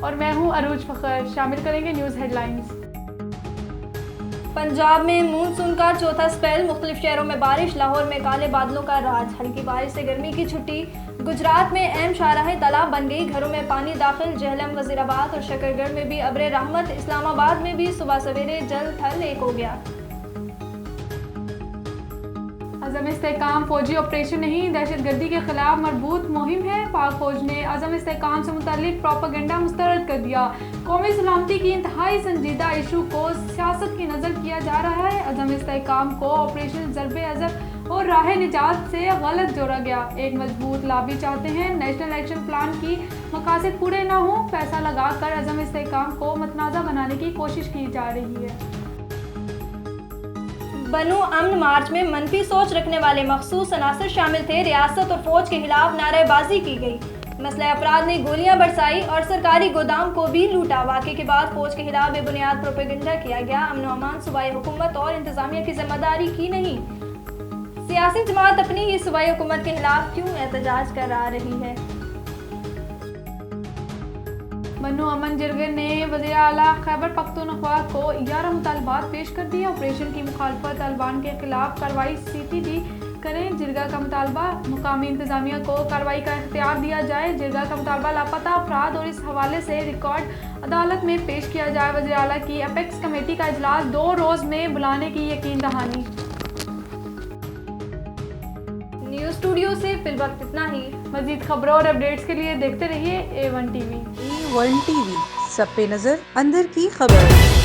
और मैं हूं अरूज फ़खर। शामिल करेंगे न्यूज़ हेडलाइंस। पंजाब में मानसून का चौथा स्पेल, मुख्तलिफ शहरों में बारिश, लाहौर में काले बादलों का राज, हल्की बारिश से गर्मी की छुट्टी। गुजरात में अहम शाहराहें तालाब बन गई, घरों में पानी दाखिल, जहलम, वजीराबाद और शकरगढ़ में भी अब्रे रहमत, इस्लामाबाद में भी सुबह सवेरे जल थल एक हो गया। अज़म इस्तेहकाम फौजी ऑपरेशन नहीं, दहशतगर्दी के खिलाफ मरबूत मुहिम है। पाक फौज ने अज़म इस्तेहकाम से मुतल्लिक प्रोपेगेंडा मुस्तरद कर दिया। कौमी सलामती की इंतहाई संजीदा इशू को सियासत की नज़र किया जा रहा है। अज़म इस्तेहकाम को ऑपरेशन ज़रबे अज़ब और राह निजात से गलत जोड़ा गया। एक मजबूत लाबी चाहते हैं नेशनल एक्शन प्लान की मकासद पूरे ना हो, पैसा लगाकर अज़म इस्तेहकाम को मतनाज़ा बनाने की कोशिश की जा रही है। बनो अमन मार्च में मनफी सोच रखने वाले मखसूस अनासर शामिल थे। रियासत और फौज के खिलाफ नारेबाजी की गई। मसला अफराद ने गोलियां बरसाई और सरकारी गोदाम को भी लूटा। वाक़े के बाद फौज के खिलाफ बेबुनियाद प्रोपेगेंडा किया गया। अमन व अमान सूबाई हुकूमत और इंतजामिया की जिम्मेदारी की नहीं। सियासी जमात अपनी ही सूबाई हुकूमत के खिलाफ क्यों एहतजाज करा रही है? बनो अमन जिरगे ने वज़ीर आला खैबर पख्तूनख्वा को 11 मुतालबात पेश कर दिए। ऑपरेशन की मुखालफत, तालिबान के खिलाफ कार्रवाई CTD करें। जिरगा का मुतालबा, मुकामी इंतजामिया को कार्रवाई का इख्तियार दिया जाए। जिरगा का मुतालबा लापता अफराद और इस हवाले से रिकॉर्ड अदालत में पेश किया जाए। वज़ीर आला की अपेक्स कमेटी का इजलास 2 रोज़ में बुलाने की यकीन दहानी। न्यूज़ स्टूडियो से फिलवक्त इतना ही। मज़ीद खबरों और अपडेट्स के लिए देखते रहिए A1 TV। A1 TV, सब पे नजर, अंदर की खबर।